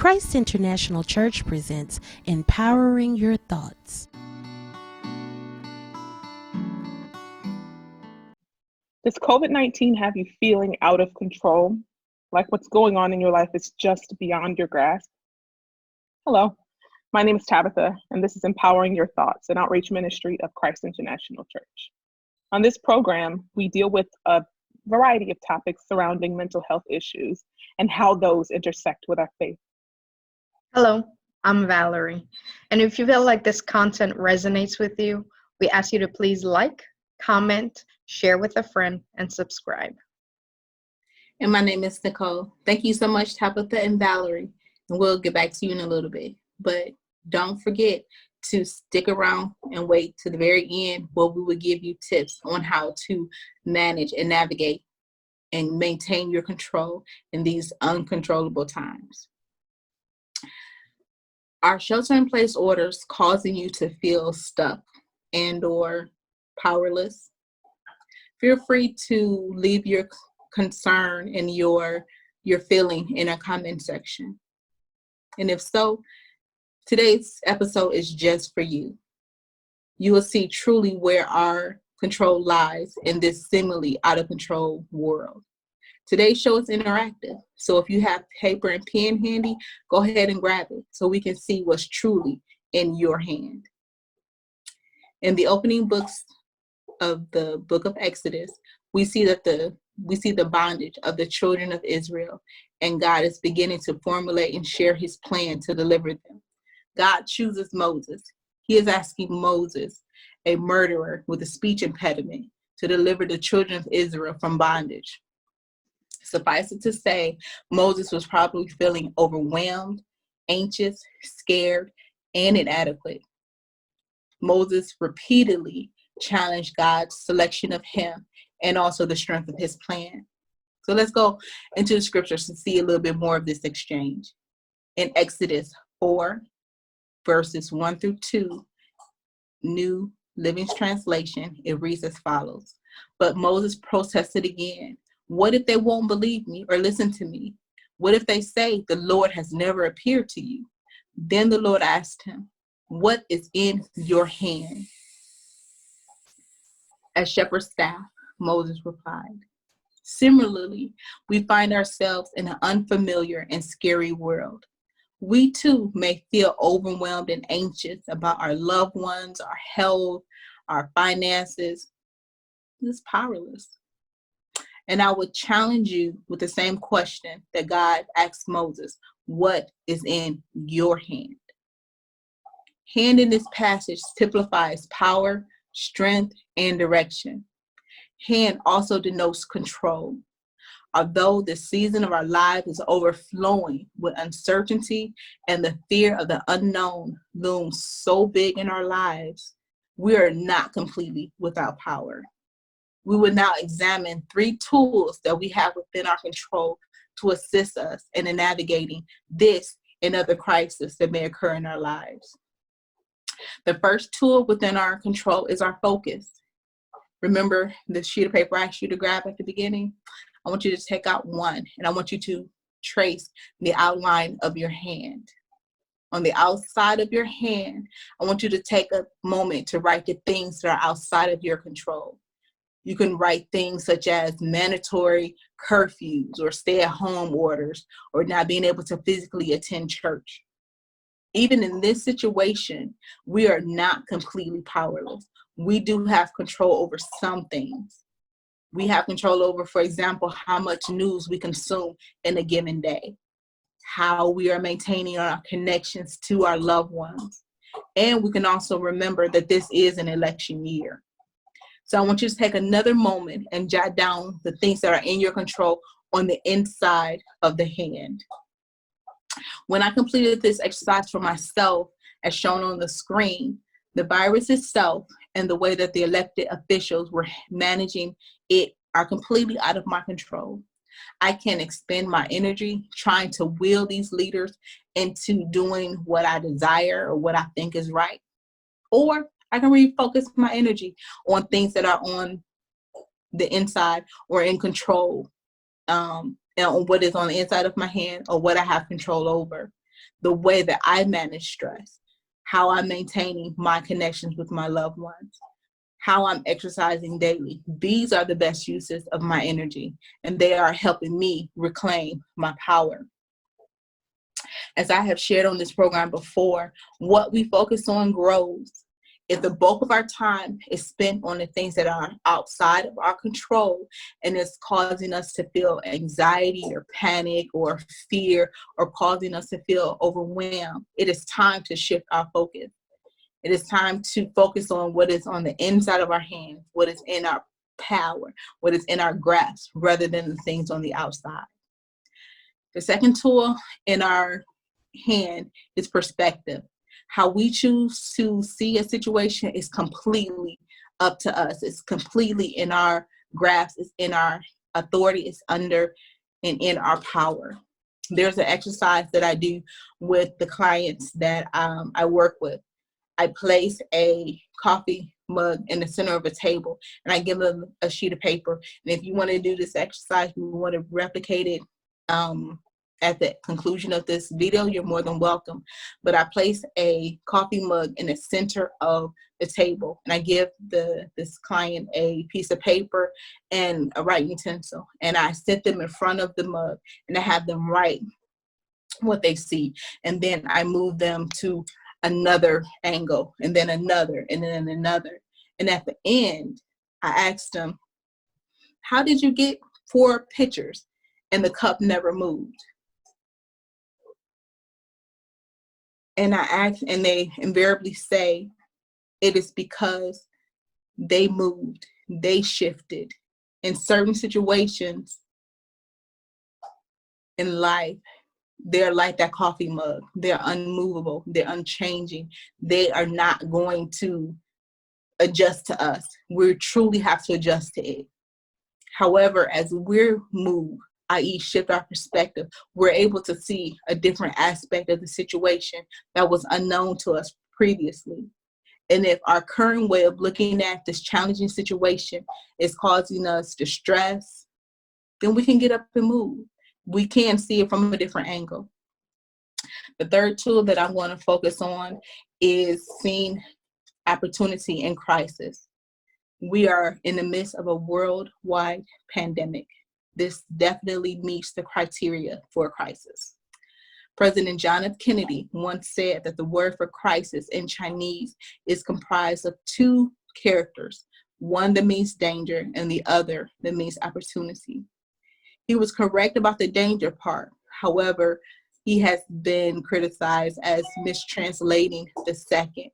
Christ International Church presents Empowering Your Thoughts. Does COVID-19 have you feeling out of control? Like what's going on in your life is just beyond your grasp? Hello, my name is Tabitha, and this is Empowering Your Thoughts, an outreach ministry of Christ International Church. On this program, we deal with a variety of topics surrounding mental health issues and how those intersect with our faith. Hello, I'm Valerie, and if you feel like this content resonates with you, we ask you to please like, comment, share with a friend, and subscribe. And my name is Nicole. Thank you so much, Tabitha and Valerie, and we'll get back to you in a little bit. But don't forget to stick around and wait to the very end where we will give you tips on how to manage and navigate and maintain your control in these uncontrollable times. Are shelter-in-place orders causing you to feel stuck and or powerless? Feel free to leave your concern and your feeling in a comment section. And if so, today's episode is just for you. You will see truly where our control lies in this seemingly out of control world. Today's show is interactive, so if you have paper and pen handy, go ahead and grab it so we can see what's truly in your hand. In the opening books of the book of Exodus, we see the bondage of the children of Israel, and God is beginning to formulate and share his plan to deliver them. God chooses Moses. He is asking Moses, a murderer with a speech impediment, to deliver the children of Israel from bondage. Suffice it to say, Moses was probably feeling overwhelmed, anxious, scared, and inadequate. Moses repeatedly challenged God's selection of him and also the strength of his plan. So let's go into the scriptures to see a little bit more of this exchange. In Exodus 4, verses 1 through 2, New Living Translation, it reads as follows. But Moses protested again. What if they won't believe me or listen to me? What if they say the Lord has never appeared to you? Then the Lord asked him, what is in your hand? A shepherd's staff, Moses replied. Similarly, we find ourselves in an unfamiliar and scary world. We too may feel overwhelmed and anxious about our loved ones, our health, our finances. It's powerless. And I would challenge you with the same question that God asked Moses. What is in your hand? Hand in this passage typifies power, strength, and direction. Hand also denotes control. Although the season of our life is overflowing with uncertainty and the fear of the unknown looms so big in our lives, we are not completely without power. We will now examine 3 tools that we have within our control to assist us in navigating this and other crises that may occur in our lives. The first tool within our control is our focus. Remember the sheet of paper I asked you to grab at the beginning? I want you to take out one, and I want you to trace the outline of your hand. On the outside of your hand, I want you to take a moment to write the things that are outside of your control. You can write things such as mandatory curfews or stay-at-home orders or not being able to physically attend church. Even in this situation, we are not completely powerless. We do have control over some things. We have control over, for example, how much news we consume in a given day, how we are maintaining our connections to our loved ones. And we can also remember that this is an election year. So I want you to take another moment and jot down the things that are in your control on the inside of the hand. When I completed this exercise for myself, as shown on the screen, the virus itself and the way that the elected officials were managing it are completely out of my control. I can expend my energy trying to will these leaders into doing what I desire or what I think is right. Or I can refocus my energy on things that are on the inside or in control, and on what is on the inside of my hand or what I have control over. the way that I manage stress, how I'm maintaining my connections with my loved ones, how I'm exercising daily. These are the best uses of my energy, and they are helping me reclaim my power. As I have shared on this program before, what we focus on grows. If the bulk of our time is spent on the things that are outside of our control and it's causing us to feel anxiety or panic or fear or causing us to feel overwhelmed, it is time to shift our focus. It is time to focus on what is on the inside of our hands, what is in our power, what is in our grasp, rather than the things on the outside. The second tool in our hand is perspective. How we choose to see a situation is completely up to us. It's completely in our grasp, it's in our authority, it's under and in our power. There's an exercise that I do with the clients that I work with. I place a coffee mug in the center of a table and I give them a sheet of paper. And if you want to do this exercise, you want to replicate it at the conclusion of this video, you're more than welcome. But I place a coffee mug in the center of the table and I give this client a piece of paper and a writing utensil. And I sit them in front of the mug and I have them write what they see. And then I move them to another angle and then another and then another. And at the end, I asked them, how did you get 4 pictures and the cup never moved? And I asked, and they invariably say, it is because they moved, they shifted. In certain situations in life, they're like that coffee mug. They're unmovable. They're unchanging. They are not going to adjust to us. We truly have to adjust to it. However, as we're moved, i.e. shift our perspective, we're able to see a different aspect of the situation that was unknown to us previously. And if our current way of looking at this challenging situation is causing us distress, then we can get up and move. We can see it from a different angle. The third tool that I'm going to focus on is seeing opportunity in crisis. We are in the midst of a worldwide pandemic. This definitely meets the criteria for a crisis. President John F. Kennedy once said that the word for crisis in Chinese is comprised of 2 characters, one that means danger and the other that means opportunity. He was correct about the danger part. However, he has been criticized as mistranslating the second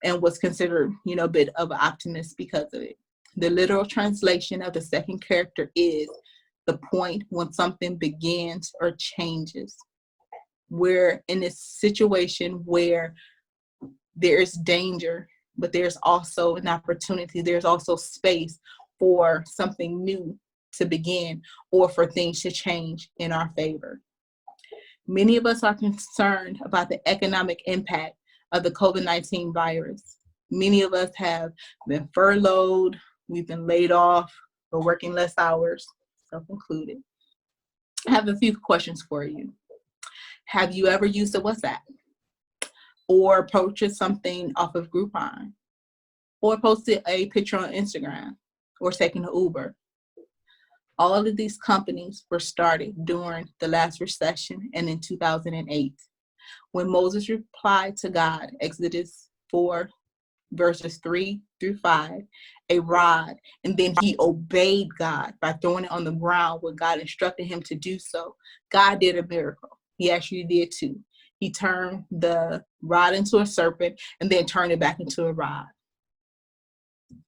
and was considered, a bit of an optimist because of it. The literal translation of the second character is the point when something begins or changes. We're in this situation where there is danger, but there's also an opportunity. There's also space for something new to begin or for things to change in our favor. Many of us are concerned about the economic impact of the COVID-19 virus. Many of us have been furloughed, we've been laid off, we're working less hours, self-included. I have a few questions for you. Have you ever used a WhatsApp? Or purchased something off of Groupon? Or posted a picture on Instagram? Or taken an Uber? All of these companies were started during the last recession and in 2008. When Moses replied to God, Exodus 4, verses 3 through 5, a rod, and then he obeyed God by throwing it on the ground where God instructed him to do so. God did a miracle. He actually did too. He turned the rod into a serpent and then turned it back into a rod.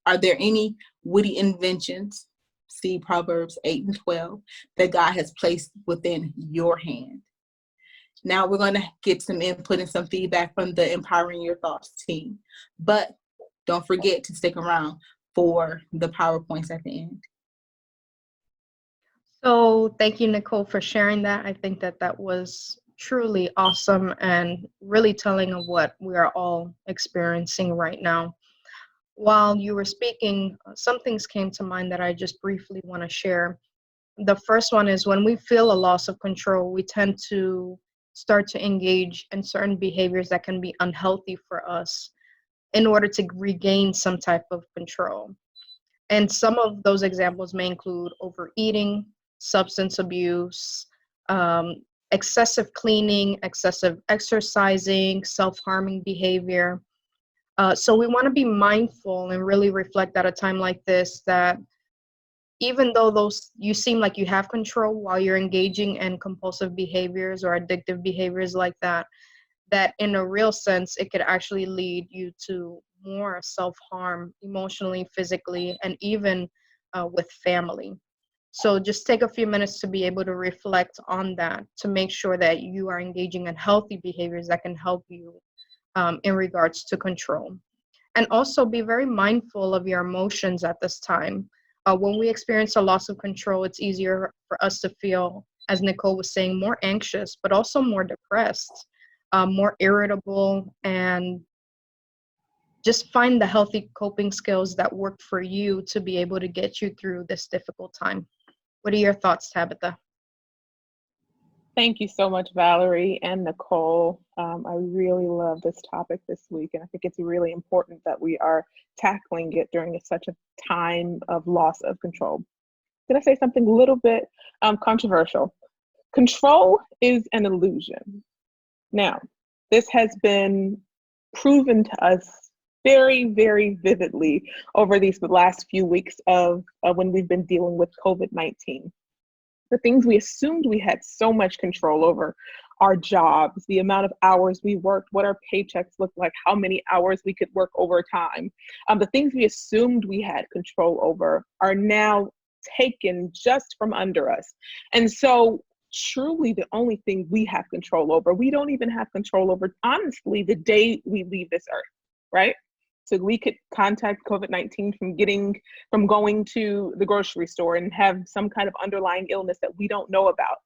Are there any witty inventions, see Proverbs 8 and 12, that God has placed within your hand? Now we're going to get some input and some feedback from the Empowering Your Thoughts team. But don't forget to stick around for the PowerPoints at the end. So thank you, Nicole, for sharing that. I think that was truly awesome and really telling of what we are all experiencing right now. While you were speaking, some things came to mind that I just briefly want to share. The first one is when we feel a loss of control, we tend to start to engage in certain behaviors that can be unhealthy for us in order to regain some type of control. And some of those examples may include overeating, substance abuse, excessive cleaning, excessive exercising, self-harming behavior. So we want to be mindful and really reflect at a time like this that even though those you seem like you have control while you're engaging in compulsive behaviors or addictive behaviors like that, that in a real sense, it could actually lead you to more self-harm emotionally, physically, and even with family. So just take a few minutes to be able to reflect on that, to make sure that you are engaging in healthy behaviors that can help you in regards to control. And also be very mindful of your emotions at this time. When we experience a loss of control, it's easier for us to feel, as Nicole was saying, more anxious, but also more depressed, more irritable, and just find the healthy coping skills that work for you to be able to get you through this difficult time. What are your thoughts, Tabitha? Thank you so much, Valerie and Nicole. I really love this topic this week, and I think it's really important that we are tackling it during such a time of loss of control. Did I say something a little bit controversial? Control is an illusion. Now, this has been proven to us very, very vividly over the last few weeks of when we've been dealing with COVID-19. The things we assumed we had so much control over, our jobs, the amount of hours we worked, what our paychecks looked like, how many hours we could work overtime. The things we assumed we had control over are now taken just from under us. And so truly the only thing we have control over, we don't even have control over, honestly, the day we leave this earth, right? So we could contact COVID-19 from going to the grocery store and have some kind of underlying illness that we don't know about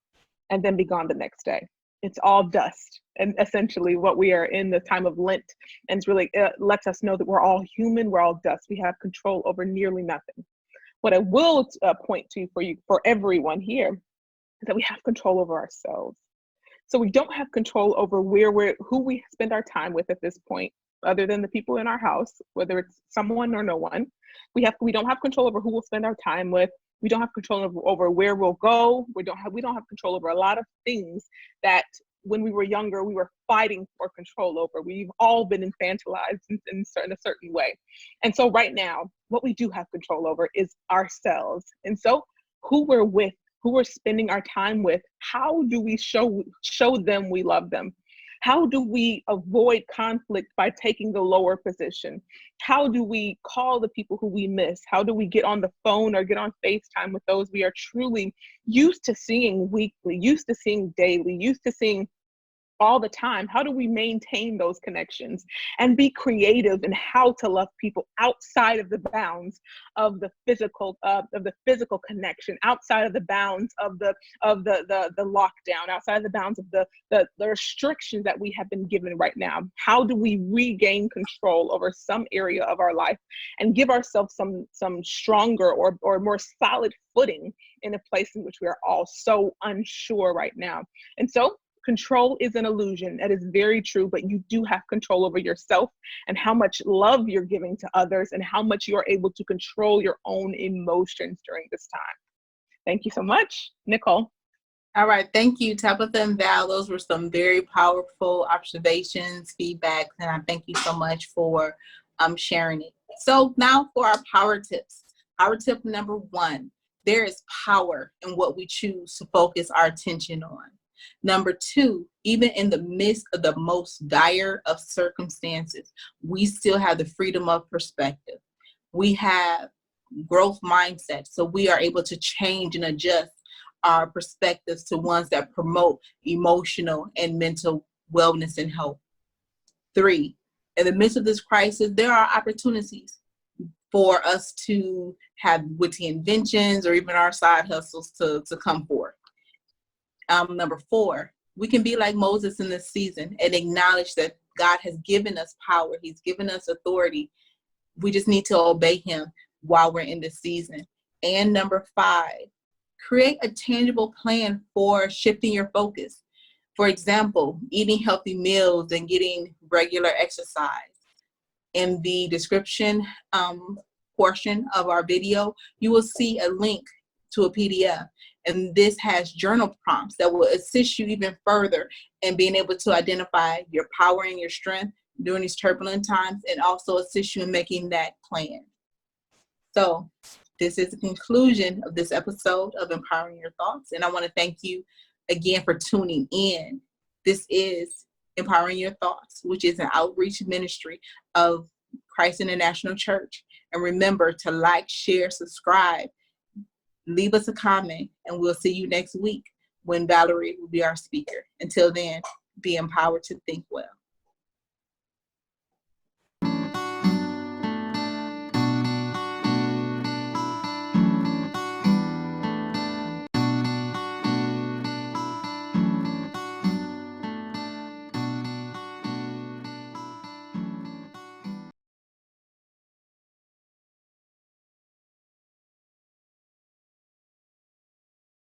and then be gone the next day. It's all dust. And essentially what we are in the time of Lent, and it's really lets us know that we're all human, we're all dust. We have control over nearly nothing. What I will point to for everyone here is that we have control over ourselves. So we don't have control over who we spend our time with at this point, other than the people in our house, whether it's someone or no one. We don't have control over who we'll spend our time with. We don't have control over where we'll go. We don't have control over a lot of things that when we were younger, we were fighting for control over. We've all been infantilized in a certain way. And so right now, what we do have control over is ourselves. And so who we're with, who we're spending our time with, how do we show them we love them? How do we avoid conflict by taking the lower position? How do we call the people who we miss? How do we get on the phone or get on FaceTime with those we are truly used to seeing weekly, used to seeing daily, used to seeing all the time? How do we maintain those connections and be creative in how to love people outside of the bounds of the physical connection, outside of the bounds of the lockdown, outside of the bounds of the restrictions that we have been given right now? How do we regain control over some area of our life and give ourselves some stronger or more solid footing in a place in which we are all so unsure right now? And so control is an illusion. That is very true, but you do have control over yourself and how much love you're giving to others and how much you're able to control your own emotions during this time. Thank you so much. Nicole. All right. Thank you, Tabitha and Val. Those were some very powerful observations, feedbacks, and I thank you so much for sharing it. So now for our power tips. Power tip number 1, there is power in what we choose to focus our attention on. Number 2, even in the midst of the most dire of circumstances, we still have the freedom of perspective. We have growth mindset, so we are able to change and adjust our perspectives to ones that promote emotional and mental wellness and health. 3, in the midst of this crisis, there are opportunities for us to have witty inventions or even our side hustles to come forth. Number 4, we can be like Moses in this season and acknowledge that God has given us power. He's given us authority. We just need to obey him while we're in this season. And number 5, create a tangible plan for shifting your focus. For example, eating healthy meals and getting regular exercise. In the description portion of our video, you will see a link to a PDF. And this has journal prompts that will assist you even further in being able to identify your power and your strength during these turbulent times, and also assist you in making that plan. So this is the conclusion of this episode of Empowering Your Thoughts. And I want to thank you again for tuning in. This is Empowering Your Thoughts, which is an outreach ministry of Christ International Church. And remember to like, share, subscribe, leave us a comment, and we'll see you next week when Valerie will be our speaker. Until then, be empowered to think well.